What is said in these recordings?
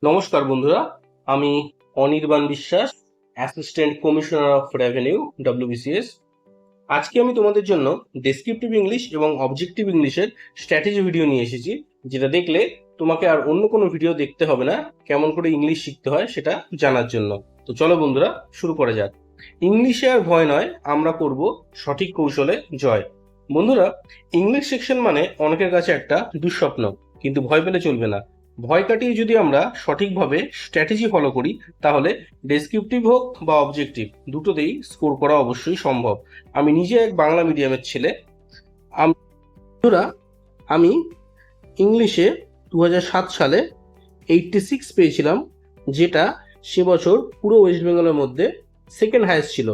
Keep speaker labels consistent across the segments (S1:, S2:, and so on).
S1: নমস্কার বন্ধুরা, আমি অনির্বাণ বিশ্বাস, assistant commissioner of revenue WBCS. আজকে আমি তোমাদের জন্য ডেসক্রিপটিভ ইংলিশ এবং অবজেক্টিভ ইংলিশের স্ট্র্যাটেজি ভিডিও নিয়ে এসেছি, যেটা দেখলে তোমাকে আর অন্য কোনো ভিডিও দেখতে হবে না কেমন করে ইংলিশ শিখতে হয় সেটা জানার জন্য। তো চলো বন্ধুরা, শুরু করা যাক। ইংলিশে আর ভয় নয়, আমরা করব সঠিক কৌশলে জয়। বন্ধুরা, ইংলিশ সেকশন মানে অনেকের কাছে একটা দুঃস্বপ্ন, কিন্তু ভয় পেলে চলবে না। ভয় কাটিয়ে যদি আমরা সঠিকভাবে স্ট্র্যাটেজি ফলো করি, তাহলে ডেসক্রিপটিভ হোক বা অবজেক্টিভ, দুটোতেই স্কোর করা অবশ্যই সম্ভব। আমি নিজে এক বাংলা মিডিয়ামের ছেলে। বন্ধুরা, আমি ইংলিশে 2007 সালে 86 পেয়েছিলাম, যেটা সে বছর পুরো ওয়েস্ট বেঙ্গলের মধ্যে সেকেন্ড হাইয়েস্ট ছিল।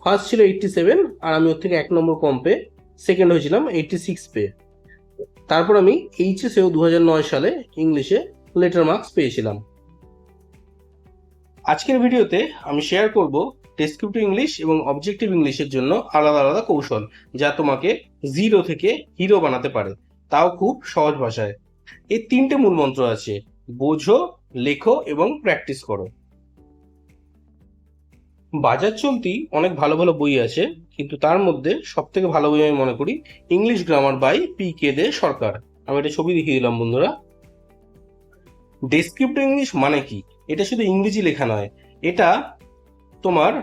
S1: ফার্স্ট ছিল 87, আর আমি ওর থেকে 1 নম্বর কম পেয়ে সেকেন্ড হয়েছিলাম 86 পেয়ে। তারপর আমি এইচএসেও 2009 সালে ইংলিশে লেটার মার্কস পেয়েছিলাম। আজকের ভিডিওতে আমি শেয়ার করব ডেসক্রিপটিভ ইংলিশ এবং অবজেক্টিভ ইংলিশের জন্য আলাদা আলাদা কৌশল, যা তোমাকে জিরো থেকে হিরো বানাতে পারে, তাও খুব সহজ ভাষায়। এই 3টে মূল মন্ত্র আছে: বোঝো, লেখো এবং প্র্যাকটিস করো। বাজার চলতি অনেক ভালো ভালো বই আছে, কিন্তু তার মধ্যে সব থেকে ভালো বই আমি মনে করি ইংলিশ গ্রামার বাই PK দে সরকার। আমি একটা ছবি দেখিয়ে দিলাম বন্ধুরা। ডেসক্রিপটিভ ইংলিশ মানে কি? এটা শুধু ইংরেজি লেখা নয়, এটা তোমার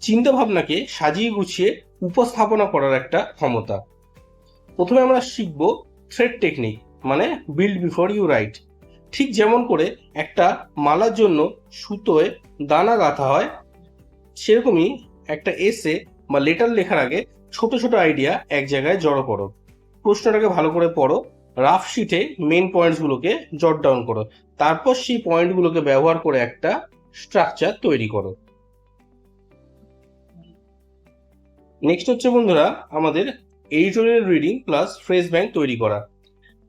S1: চিন্তা ভাবনাকে সাজিয়ে গুছিয়ে উপস্থাপনা করার একটা ক্ষমতা। প্রথমে আমরা শিখব থ্রেড টেকনিক, মানে বিল্ড বিফোর ইউ রাইট। ঠিক যেমন করে একটা মালার জন্য সুতোয় দানা গাঁথা হয়, সেরকমই একটা এসে বা লেটার লেখার আগে ছোট ছোট আইডিয়া এক জায়গায় জড়ো করো। প্রশ্নটাকে ভালো করে পড়ো, রাফ শিটে মেন পয়েন্টসগুলোকে জট ডাউন করো, তারপর সেই পয়েন্টগুলোকে ব্যবহার করে একটা স্ট্রাকচার তৈরি করো। নেক্সট হচ্ছে বন্ধুরা আমাদের editorial reading plus phrase bank তৈরি করা।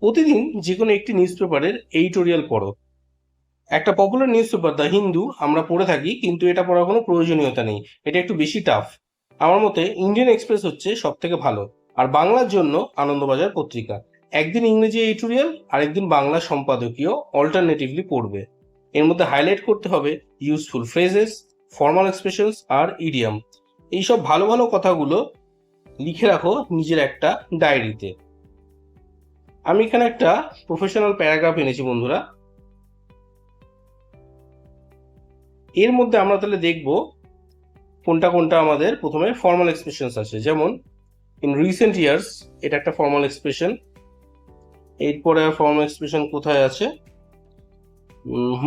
S1: প্রতিদিন যে কোনো একটি নিউজ পেপারের এডিটোরিয়াল পড়ো। একটা popular news paper the Hindu আমরা পড়ে থাকি, কিন্তু এটা পড়ার কোনো প্রয়োজনীয়তা নেই, এটা একটু বেশি টাফ। আমার মতে ইন্ডিয়ান এক্সপ্রেস হচ্ছে সব থেকে ভালো। আর বাংলার জন্য আনন্দবাজার পত্রিকা। একদিন ইংরেজি এডিটোরিয়াল আর একদিন বাংলা সম্পাদকীয় অল্টারনেটিভলি পড়বে। এর মধ্যে হাইলাইট করতে হবে ইউজফুল ফ্রেজেস, ফর্মাল এক্সপ্রেশনস আর ইডিয়াম। এইসব ভালো ভালো কথাগুলো লিখে রাখো নিজের একটা ডায়েরিতে। আমি এখানে একটা প্রফেশনাল প্যারাগ্রাফ এনেছি বন্ধুরা। এর মধ্যে আমরা তাহলে দেখব কোনটা কোনটা আমাদের প্রথমে ফর্মাল এক্সপ্রেশনস আছে। যেমন ইন রিসেন্ট ইয়ার্স, এটা একটা ফর্মাল এক্সপ্রেশন। এরপরে ফর্মাল এক্সপ্রেশন কোথায় আছে?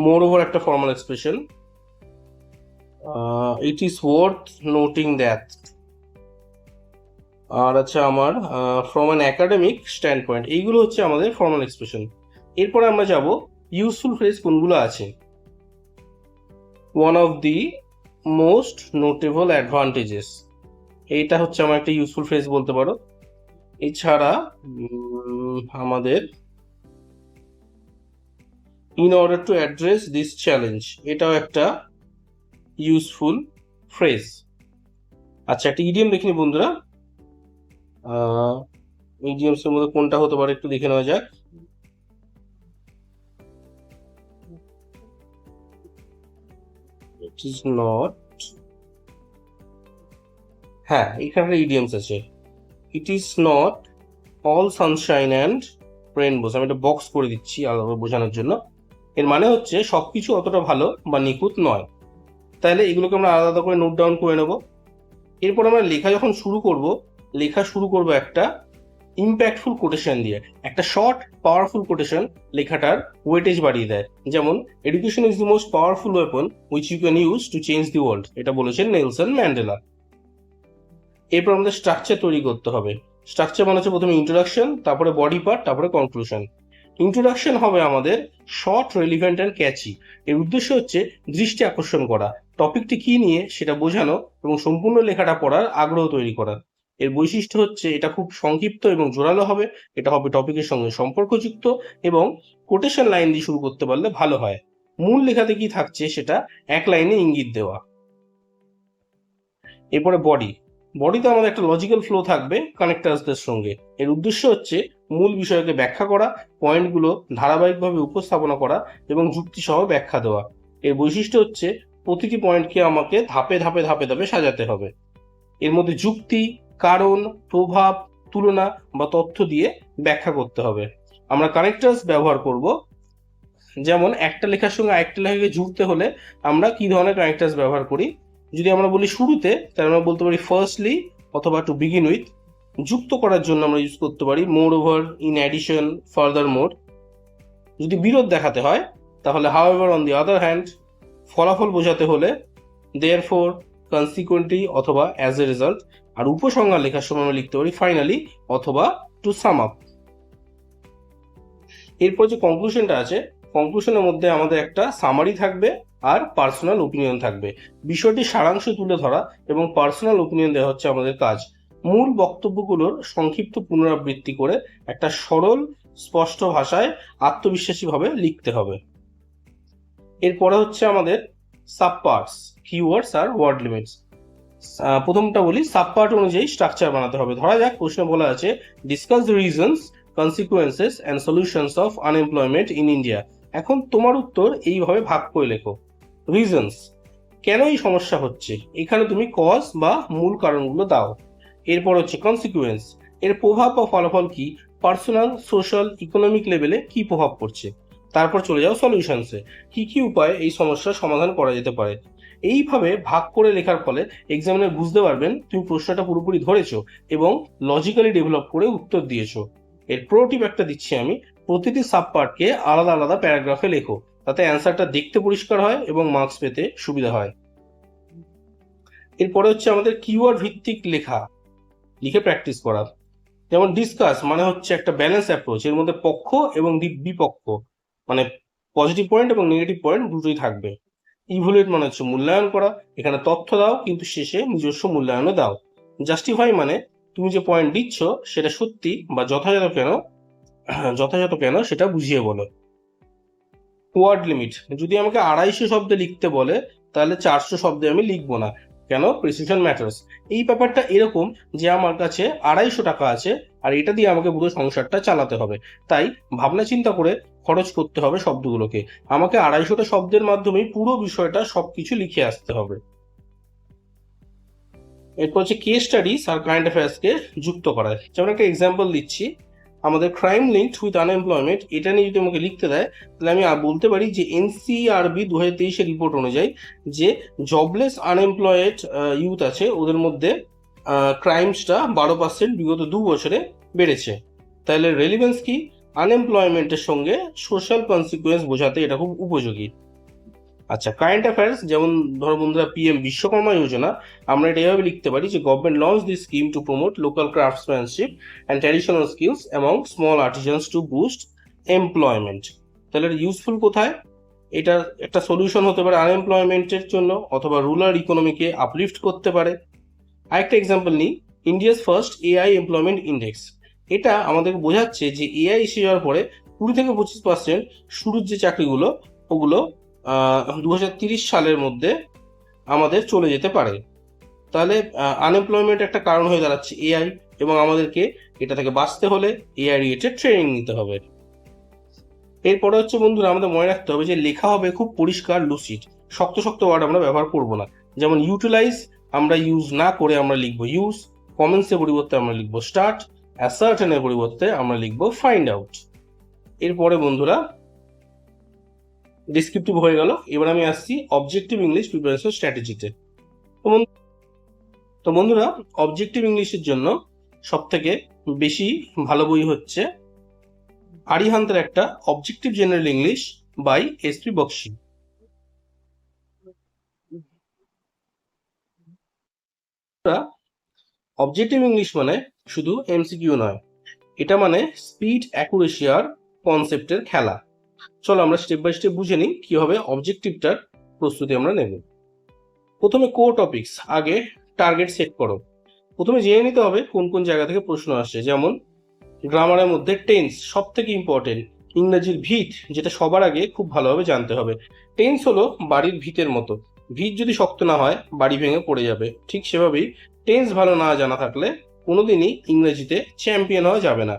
S1: মোর ওভার একটা formal expression. It is worth noting that. আর আচ্ছা আমার from an academic standpoint. এইগুলো হচ্ছে আমাদের ফর্মাল এক্সপ্রেশন। এরপরে আমরা যাব ইউজফুল ফ্রেজ কোনগুলো আছে। One of the most notable advantages, এইটা হচ্ছে আমার একটা ইউজফুল ফ্রেজ বলতে পারো। এছাড়া আমাদের in order to address this challenge, এটাও একটা ইউজফুল ফ্রেজ। আচ্ছা, একটা ইডিয়াম দেখিনি বন্ধুরা। ইডিয়ামস এর মধ্যে কোনটা হতে পারে একটু দেখে নেওয়া যাক। ইট ইজ নট, হ্যাঁ এখানে ইডিয়ামস আছে। It is not all sunshine and rainbows. আমি একটা বক্স করে দিচ্ছি আলাদা বোঝানোর জন্য। এর মানে হচ্ছে সবকিছু অতটা ভালো বা নিখুঁত নয়। তাহলে এগুলোকে আমরা আলাদা করে নোট ডাউন করে নেব। এরপর আমরা লেখা যখন শুরু করবো একটা ইম্প্যাক্টফুল কোটেশন দিয়ে। একটা শর্ট পাওয়ারফুল কোটেশন লেখাটার ওয়েটেজ বাড়িয়ে দেয়। যেমন education is the most powerful weapon which you can use to change the world, এটা বলেছেন নেলসন ম্যান্ডেলা। এরপর আমাদের স্ট্রাকচার তৈরি করতে হবে। স্ট্রাকচার মানে হচ্ছে প্রথমে ইন্ট্রোডাকশন, তারপরে বডি পার্ট, তারপরে কনক্লুশন। ইন্ট্রোডাকশন হবে আমাদের শর্ট, রেলিভেন্ট অ্যান্ড ক্যাচি। এর উদ্দেশ্য হচ্ছে দৃষ্টি আকর্ষণ করা, টপিকটি কি নিয়ে সেটা বোঝানো এবং সম্পূর্ণ লেখাটা পড়ার আগ্রহ তৈরি করা। এর বৈশিষ্ট্য হচ্ছে এটা খুব সংক্ষিপ্ত এবং জোরালো হবে, এটা হবে টপিকের সঙ্গে সম্পর্কযুক্ত, এবং কোটেশন লাইন দিয়ে শুরু করতে পারলে ভালো হয়। মূল লেখাতে কি থাকছে সেটা এক লাইনে ইঙ্গিত দেওয়া। এরপরে বডিতে আমাদের একটা লজিক্যাল ফ্লো থাকবে কানেক্টার্সদের সঙ্গে। এর উদ্দেশ্য হচ্ছে মূল বিষয়কে ব্যাখ্যা করা, পয়েন্টগুলো ধারাবাহিকভাবে উপস্থাপনা করা এবং যুক্তিসহ ব্যাখ্যা দেওয়া। এর বৈশিষ্ট্য হচ্ছে প্রতিটি পয়েন্টকে আমাকে ধাপে ধাপে ধাপে ধাপে সাজাতে হবে। এর মধ্যে যুক্তি, কারণ, প্রভাব, তুলনা বা তথ্য দিয়ে ব্যাখ্যা করতে হবে। আমরা কানেক্টার্স ব্যবহার করব, যেমন একটা লেখার সঙ্গে আরেকটা লেখাকে জুড়তে হলে আমরা কি ধরনের কানেক্টার্স ব্যবহার করি। যদি আমরা বলি শুরুতে, তাহলে আমরা বলতে পারি ফার্স্টলি অথবা টু বিগিন উইথ। যুক্ত করার জন্য আমরা ইউজ করতে পারি moreover, in addition, furthermore. যদি বিরোধ দেখাতে হয় তাহলে however, on the other hand. ফলাফল বোঝাতে হলে দেয়ারফর, কনসিকুয়েন্টলি অথবা অ্যাজ এ রেজাল্ট। আর উপসংহার লেখার সময় আমরা লিখতে পারি ফাইনালি অথবা টু সাম আপ। এরপর যে কনক্লুশনটা আছে, কনক্লুশনের মধ্যে আমাদের একটা সামারি থাকবে আর পার্সোনাল ওপিনিয়ন থাকবে। বিষয়টির সারাংশ তুলে ধরা এবং পার্সোনাল ওপিনিয়ন দেওয়া হচ্ছে আমাদের কাজ। মূল বক্তব্যগুলোর সংক্ষিপ্ত পুনরাবৃত্তি করে একটা সরল স্পষ্ট ভাষায় আত্মবিশ্বাসীভাবে লিখতে হবে। এরপরে হচ্ছে আমাদের সাবপার্টস, কিওয়ার্ডস আর ওয়ার্ড লিমিটস। প্রথমটা বলি, সাবপার্ট অনুযায়ী স্ট্রাকচার বানাতে হবে। ধরা যাক প্রশ্নে বলা আছে discuss the reasons, consequences and solutions of unemployment in India. এখন তোমার উত্তর এইভাবে ভাগ করে লেখো। রিজনস, কেন এই সমস্যা হচ্ছে, এখানে তুমি কজ বা মূল কারণগুলো দাও। এরপর হচ্ছে কনসিকুয়েন্স, এর প্রভাব বা ফলাফল কি, পার্সোনাল, সোশ্যাল, ইকোনমিক লেভেলে কি প্রভাব পড়ছে। তারপর চলে যাও সলিউশনসে, কি কি উপায়ে এই সমস্যার সমাধান করা যেতে পারে। এইভাবে ভাগ করে লেখার ফলে এক্সামিনার বুঝতে পারবেন তুমি প্রশ্নটা পুরোপুরি ধরেছো এবং লজিক্যালি ডেভেলপ করে উত্তর দিয়েছো। এর প্রো টিপ একটা দিচ্ছি আমি, প্রতিটি সাবপার্টকে আলাদা আলাদা প্যারাগ্রাফে লেখো, তাতে অ্যান্সারটা দেখতে পরিষ্কার হয় এবং মার্কস পেতে সুবিধা হয়। এরপরে হচ্ছে আমাদের কিওয়ার্ড ভিত্তিক লেখা, লিখে প্র্যাকটিস করা। যেমন ডিসকাস মানে হচ্ছে একটা ব্যালেন্স অ্যাপ্রোচ, এর মধ্যে পক্ষ এবং বিপক্ষ মানে পজিটিভ পয়েন্ট এবং নেগেটিভ পয়েন্ট দুটোই থাকবে। ইভ্যালুয়েট মানে হচ্ছে মূল্যায়ন করা, এখানে তথ্য দাও কিন্তু শেষে নিজস্ব মূল্যায়নও দাও। জাস্টিফাই মানে তুমি যে পয়েন্ট দিচ্ছ সেটা সত্যি বা যথাযথ কেন সেটা বুঝিয়ে বলো। ওয়ার্ড লিমিট, যদি আমাকে 250 শব্দে লিখতে বলে তাহলে 400 শব্দে আমি লিখবো না। কেন? Precision matters. এই ব্যাপারটা এরকম যে আমার কাছে 250 টাকা আছে আর এটা দিয়ে আমাকে পুরো সংসারটা চালাতে হবে, তাই ভাবনা চিন্তা করে খরচ করতে হবে শব্দগুলোকে। আমাকে 250টা শব্দের মাধ্যমেই পুরো বিষয়টা সবকিছু লিখে আসতে হবে। এরপর হচ্ছে কেস স্টাডিজ আর কারেন্ট অ্যাফেয়ার্সকে যুক্ত করা। যেমন একটা এক্সাম্পল দিচ্ছি, আমাদের ক্রাইম লিঙ্কড উইথ আনএমপ্লয়মেন্ট, এটা নিয়ে যদি আমাকে লিখতে দেয় তাহলে আমি বলতে পারি যে এনসিআরবি 2023-এর রিপোর্ট অনুযায়ী যে জবলেস আনএমপ্লয়েড ইউথ আছে ওদের মধ্যে ক্রাইমসটা 12% বিগত 2 বছরে বেড়েছে। তাহলে রেলিভেন্স কি? আনএমপ্লয়মেন্টের সঙ্গে সোশ্যাল কনসিকুয়েন্স বোঝাতে এটা খুব উপযোগী। আচ্ছা, কারেন্ট অ্যাফেয়ার্স, যেমন ধরো বন্ধুরা পিএম বিশ্বকর্মা যোজনা, আমরা এটা এভাবে লিখতে পারি যে government launch this scheme to promote local craftsmanship and traditional skills among small artisans to boost employment. তাহলে এটা ইউজফুল কোথায়? এটা একটা সলিউশন হতে পারে আনএমপ্লয়মেন্টের জন্য, অথবা রুরাল ইকোনমিকে আপলিফট করতে পারে। আরেকটা এক্সাম্পল নিই, India's first AI employment index. এটা আমাদের বোঝাচ্ছে যে এআই এসে যাওয়ার পরে 20-25% শুরুর যে চাকরিগুলো ওগুলো 2030 সালের মধ্যে আমাদের চলে যেতে পারে। তাহলে আনএমপ্লয়মেন্ট একটা কারণ হয়ে দাঁড়াচ্ছে এআই, এবং আমাদেরকে এটা থেকে বাঁচতে হলে এআই রিলেটেড ট্রেনিং নিতে হবে। এরপরে হচ্ছে বন্ধুরা আমাদের মনে রাখতে হবে যে লেখা হবে খুব পরিষ্কার, লুসিড, শক্ত শক্ত ওয়ার্ড আমরা ব্যবহার করব না। যেমন ইউটিলাইজ আমরা ইউজ না করে আমরা লিখবো ইউজ, কমেন্টসের পরিবর্তে আমরা লিখবো স্টার্ট, অ্যাসার্টেনের পরিবর্তে আমরা লিখবো ফাইন্ড আউট। এরপরে বন্ধুরা ডিসক্রিপটিভ হয়ে গেল, এবার আমি আসছি অবজেক্টিভ ইংলিশ প্রিপারেশন স্ট্র্যাটেজিতে। তো বন্ধুরা অবজেক্টিভ ইংলিশের জন্য সব থেকে বেশি ভালো বই হচ্ছে আরিহান্তের একটা objective general English by SP Bakshi. Objective English মানে শুধু এমসিকিউ নয়, এটা মানে স্পিড, অ্যাকুরেসি আর কনসেপ্টের খেলা। চলো আমরা স্টেপ বাই স্টেপ বুঝে নিই কিভাবে অবজেক্টিভটার প্রস্তুতি আমরা নেব। প্রথমে কোর টপিকস, আগে টার্গেট সেট করো। প্রথমে জেনে নিতে হবে কোন কোন জায়গা থেকে প্রশ্ন আসছে। যেমন গ্রামারের মধ্যে টেন্স সব থেকে ইম্পর্টেন্ট, ইংরেজির ভিত যেটা সবার আগে খুব ভালোভাবে জানতে হবে। টেন্স হলো বাড়ির ভিতের মতো, ভিত যদি শক্ত না হয় বাড়ি ভেঙে পড়ে যাবে। ঠিক সেভাবেই টেন্স ভালো না জানা থাকলে কোনোদিনই ইংরেজিতে চ্যাম্পিয়ন হওয়া যাবে না।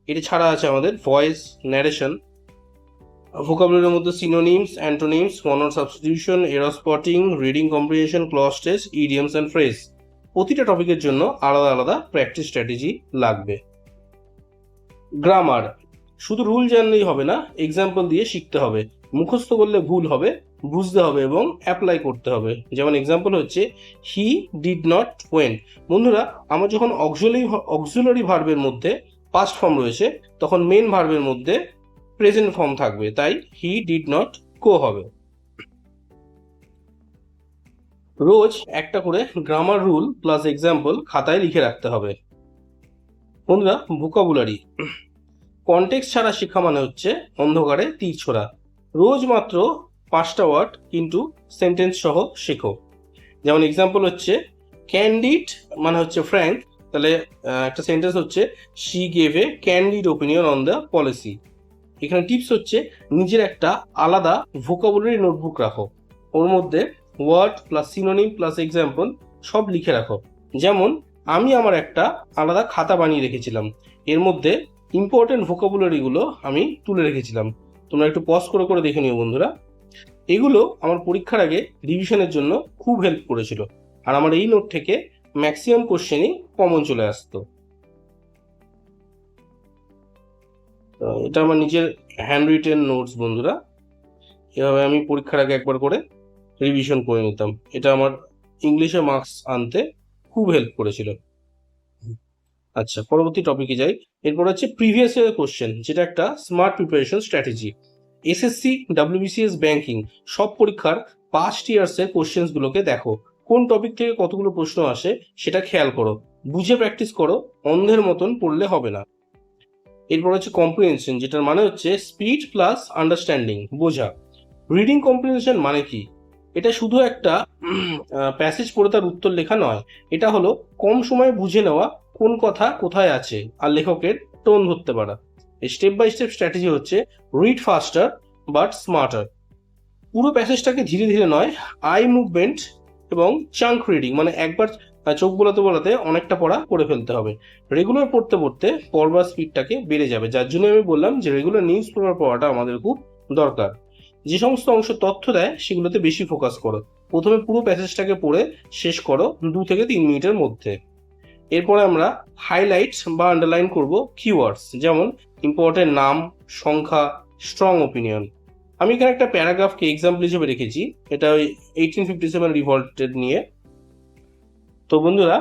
S1: এটা ছাড়া আছে আমাদের ভয়েস, ন্যারেশন, ভোকাবুলারির মধ্যে সিনোনিমস, অ্যান্টোনিমস, মনোর substitution, error spotting, reading comprehension, cloze test, idioms and phrase. প্রতিটা টপিকের জন্য আলাদা আলাদা প্র্যাকটিস স্ট্র্যাটেজি লাগবে। গ্রামার শুধু রুল জানলেই হবে না, এক্সাম্পল দিয়ে শিখতে হবে। মুখস্থ করলে ভুল হবে, বুঝতে হবে এবং অ্যাপ্লাই করতে হবে। যেমন এক্সাম্পল হচ্ছে হি ডিড নট ওয়েন্ট। বন্ধুরা, আমার যখন অক্সিলারি ভার্বের মধ্যে পাস্ট ফর্ম রয়েছে তখন মেন ভার্বের মধ্যে প্রেজেন্ট ফর্ম থাকবে, তাই হি ডিড নট গো হবে। রোজ একটা করে গ্রামার রুল প্লাস এক্সাম্পল খাতায় লিখে রাখতে হবে। বন্ধুরা, ভোকাবুলারি কনটেক্সট ছাড়া শেখা মানে হচ্ছে অন্ধকারে তীর ছোড়া। রোজ মাত্র 5টা ওয়ার্ড কিন্তু সেন্টেন্স সহ শেখো। যেমন এক্সাম্পল হচ্ছে ক্যান্ডিড মানে হচ্ছে ফ্র্যাঙ্ক, তাহলে একটা সেন্টেন্স হচ্ছে she gave a candid opinion on the policy. এখানে টিপস হচ্ছে নিজের একটা আলাদা ভোকাবুলারি নোটবুক রাখো, ওর মধ্যে word plus synonym plus example সব লিখে রাখো। যেমন আমি আমার একটা আলাদা খাতা বানিয়ে রেখেছিলাম, এর মধ্যে ইম্পর্টেন্ট ভোকাবুলারিগুলো আমি তুলে রেখেছিলাম। তোমরা একটু পজ করে করে দেখে নিও বন্ধুরা। এগুলো আমার পরীক্ষার আগে রিভিশনের জন্য খুব হেল্প করেছিল, আর আমার এই নোট থেকে ম্যাক্সিমাম কোশ্চেনই কমন চলে আসতো। এটা আমার নিজের হ্যান্ড রিটেন নোটস বন্ধুরা, এভাবে আমি পরীক্ষার আগে একবার করে রিভিশন করে নিতাম। এটা আমার ইংলিশে মার্কস আনতে খুব হেল্প করেছিল। আচ্ছা, পরবর্তী টপিকে যাই। এরপর হচ্ছে প্রিভিয়াস ইয়ার কোশ্চেন, যেটা একটা smart preparation strategy. SSC, WBCS, banking সব পরীক্ষার পাস্ট ইয়ার্সের কোশ্চেন্সগুলোকে দেখো, কোন টপিক থেকে কতগুলো প্রশ্ন আসে সেটা খেয়াল করো, বুঝে প্র্যাকটিস করো, অন্ধের মতন পড়লে হবে না। এরপর হচ্ছে কম্প্রিহেনশন, যেটার মানে হচ্ছে স্পিড প্লাস আন্ডারস্ট্যান্ডিং, বোঝা। রিডিং কম্প্রিহেনশন মানে কি? এটা শুধু একটা প্যাসেজ পড়ে তার উত্তর লেখা নয়, এটা হলো কম সময়ে বুঝে নেওয়া কোন কথা কোথায় আছে আর লেখকের টোন ধরতে পারা। এই স্টেপ বাই স্টেপ স্ট্র্যাটেজি হচ্ছে রিড ফাস্টার বাট স্মার্টার। পুরো প্যাসেজটাকে ধীরে ধীরে নয়, আই মুভমেন্ট এবং চাঙ্ক রিডিং, মানে একবার চোখ বোলাতে বোলাতে অনেকটা পড়া করে ফেলতে হবে। রেগুলার পড়তে পড়তে পড়বার স্পিডটাকে বেড়ে যাবে, যার জন্য আমি বললাম যে রেগুলার নিউজ পেপার পড়াটা আমাদের খুব দরকার। যে সমস্ত অংশ তথ্য দেয় সেগুলোতে বেশি ফোকাস করো। প্রথমে পুরো প্যাসেজটাকে পড়ে শেষ করো 2 থেকে 3 মিনিটের মধ্যে। এরপরে আমরা হাইলাইটস বা আন্ডারলাইন করব কিওয়ার্ডস, যেমন ইম্পর্টেন্ট নাম, সংখ্যা, স্ট্রং ওপিনিয়ন। আমি এখানে একটা প্যারাগ্রাফকে এক্সাম্পল হিসেবে রেখেছি, এটা ওই 1857 রিভল্টেড নিয়ে। তো বন্ধুরা,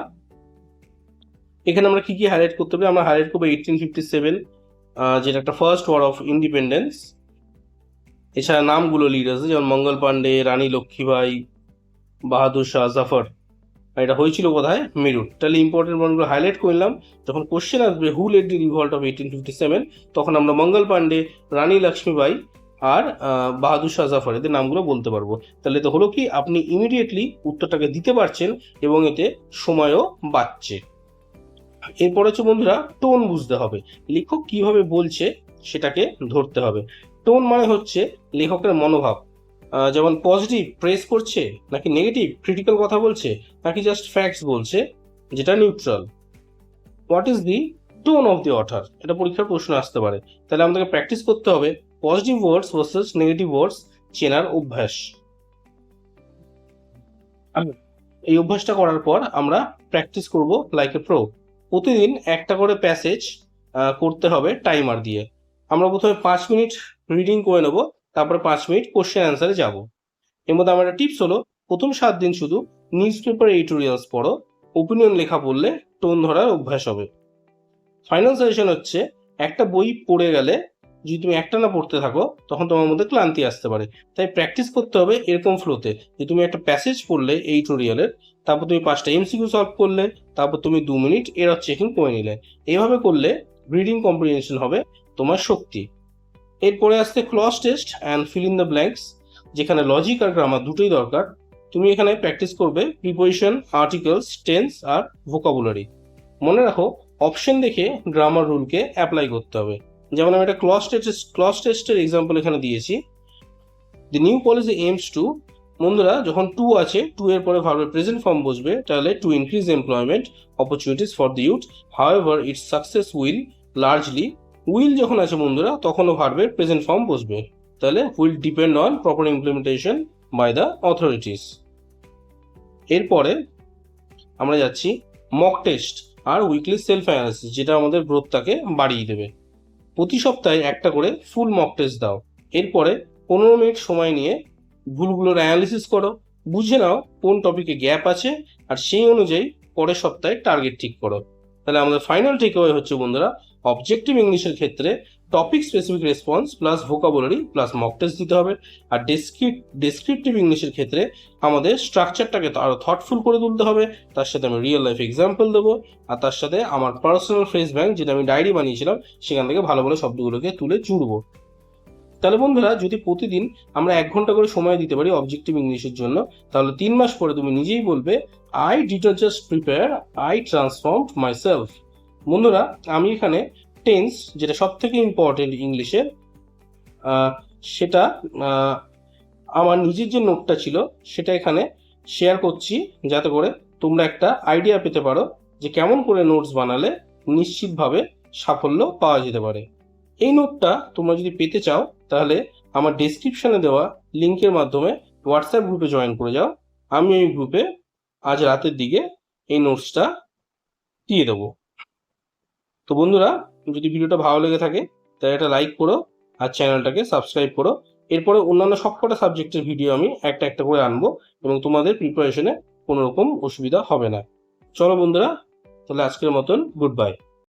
S1: এখানে আমরা কি কি হাইলাইট করতে হবে? আমরা হাইলাইট করবো 1857, যেটা একটা ফার্স্ট ওয়ার অফ ইন্ডিপেন্ডেন্স। এছাড়া নামগুলো লিড আছে, যেমন মঙ্গল পান্ডে, রানী লক্ষ্মীবাই, বাহাদুর শাহ জাফর। এটা হয়েছিল কোথায়? মেরুট। তাহলে ইম্পর্টেন্ট পয়েন্টগুলো হাইলাইট করলাম। যখন কোশ্চেন আসবে হু লেড দি রিভল্ট অফ 1857, তখন আমরা মঙ্গল পান্ডে, রানী লক্ষ্মীবাই আর বাহাদুর শাহ জাফর এদের নামগুলো বলতে পারবো। তাহলে তো হলো কি, আপনি ইমিডিয়েটলি উত্তরটাকে দিতে পারছেন এবং এতে সময়ও বাঁচছে। এরপর হচ্ছে বন্ধুরা টোন বুঝতে হবে, লেখক কিভাবে বলছে সেটাকে ধরতে হবে। টোন মানে হচ্ছে লেখকের মনোভাব, যেমন পজিটিভ প্রেস করছে নাকি নেগেটিভ ক্রিটিক্যাল কথা বলছে নাকি জাস্ট ফ্যাক্টস বলছে, যেটা neutral. What is the tone of the other? এটা পরীক্ষার প্রশ্ন আসতে পারে। তাহলে আমাদেরকে প্র্যাকটিস করতে হবে পজিটিভ ওয়ার্ডস ভার্সেস নেগেটিভ ওয়ার্ডস চেনার অভ্যাস। এই অভ্যাসটা করার পর আমরা প্র্যাকটিস করব লাইক এ প্রো। প্রতিদিন একটা করে প্যাসেজ করতে হবে টাইমার দিয়ে। আমরা প্রথমে 5 মিনিট রিডিং করে নেব, তারপরে 5 মিনিট কোশ্চেন অ্যান্সারে যাব। এর মধ্যে আমার একটা টিপস হলো, প্রথম 7 দিন শুধু নিউজ পেপার এডিটোরিয়ালস পড়ো, ওপিনিয়ন লেখা পড়লে টোন ধরার অভ্যাস হবে। ফাইনাল সাজেশন হচ্ছে, একটা বই পড়ে গেলে যদি তুমি একটানা পড়তে থাকো তখন তোমার মধ্যে ক্লান্তি আসতে পারে। তাই প্র্যাকটিস করতে হবে এরকম ফ্লোতে, যে তুমি একটা প্যাসেজ পড়লে এই টিউটোরিয়ালের, তারপর তুমি 5টা এমসিকিউ সলভ করলে, তারপর তুমি 2 মিনিট এরর চেকিং করে নিলে। এইভাবে করলে রিডিং কম্প্রিহেনশন হবে তোমার শক্তি। এরপরে আসছে cloze test and fill in the blanks, যেখানে লজিক আর গ্রামার দুটোই দরকার। তুমি এখানে প্র্যাকটিস করবে প্রিপোজিশন, আর্টিকেলস, টেন্স আর ভোকাবুলারি। মনে রাখো, অপশন দেখে গ্রামার রুলকে অ্যাপ্লাই করতে হবে। যেমন আমি একটা ক্লজ টেস্টের এক্সাম্পল এখানে দিয়েছি। দি নিউ পলিসি এইমস টু, বন্ধুরা যখন টু আছে, টু এর পরে ভার্বের প্রেজেন্ট ফর্ম বসবে, তাহলে to increase employment opportunities for the youth, however its success will largely will যখন আছে বন্ধুরা তখনও ভার্বের প্রেজেন্ট ফর্ম বসবে, তাহলে will depend on proper implementation by the authorities. এরপরে আমরা যাচ্ছি মক টেস্ট আর উইকলি সেলফ অ্যানালিসিস, যেটা আমাদের গ্রোথটাকে বাড়িয়ে দেবে। প্রতি সপ্তাহে একটা করে ফুল মক টেস্ট দাও, এরপরে 15 মিনিট সময় নিয়ে ভুলগুলোর অ্যানালিসিস করো, বুঝে নাও কোন টপিকে গ্যাপ আছে, আর সেই অনুযায়ী পরের সপ্তাহে টার্গেট ঠিক করো। তাহলে আমাদের ফাইনাল টেকঅ্যাওয়ে হচ্ছে বন্ধুরা, অবজেক্টিভ ইংলিশের ক্ষেত্রে topic specific response plus vocabulary plus mock test দিতে হবে, আর ডেসক্রিপটিভ ইংলিশের ক্ষেত্রে আমাদের স্ট্রাকচারটাকে আরো থটফুল করে তুলতে হবে, তার সাথে আমি রিয়েল লাইফ এক্সাম্পল দেবো, আর তার সাথে আমার পার্সোনাল ফ্রেজ ব্যাংক, যেটা আমি ডায়েরি বানিয়েছিলাম, সেখান থেকে ভালো ভালো শব্দগুলোকে তুলে জুড়বো। তাহলে বন্ধুরা, যদি প্রতিদিন আমরা 1 ঘন্টা করে সময় দিতে পারি অবজেক্টিভ ইংলিশের জন্য, তাহলে 3 মাস পরে তুমি নিজেই বলবে, I did not just prepare, I transformed my self. বন্ধুরা, আমি এখানে টেন্স, যেটা সব থেকে ইম্পর্টেন্ট ইংলিশের, সেটা আমার নিজের যে নোটটা ছিল সেটা এখানে শেয়ার করছি, যাতে করে তোমরা একটা আইডিয়া পেতে পারো যে কেমন করে নোটস বানালে নিশ্চিতভাবে সাফল্য পাওয়া যেতে পারে। এই নোটটা তোমরা যদি পেতে চাও, তাহলে আমার ডেসক্রিপশনে দেওয়া লিঙ্কের মাধ্যমে হোয়াটসঅ্যাপ গ্রুপে জয়েন করে যাও। আমি এই গ্রুপে আজ রাতের দিকে এই নোটসটা দিয়ে দেবো। তো বন্ধুরা, যদি ভিডিওটা ভালো লেগে থাকে তাহলে একটা লাইক করো আর চ্যানেলটাকে সাবস্ক্রাইব করো। এরপরে অন্যান্য সবকটা সাবজেক্টের ভিডিও আমি একটা একটা করে আনবো, এবং তোমাদের প্রিপারেশনে কোনো রকম অসুবিধা হবে না। চলো বন্ধুরা, তাহলে আজকের মতন গুড বাই।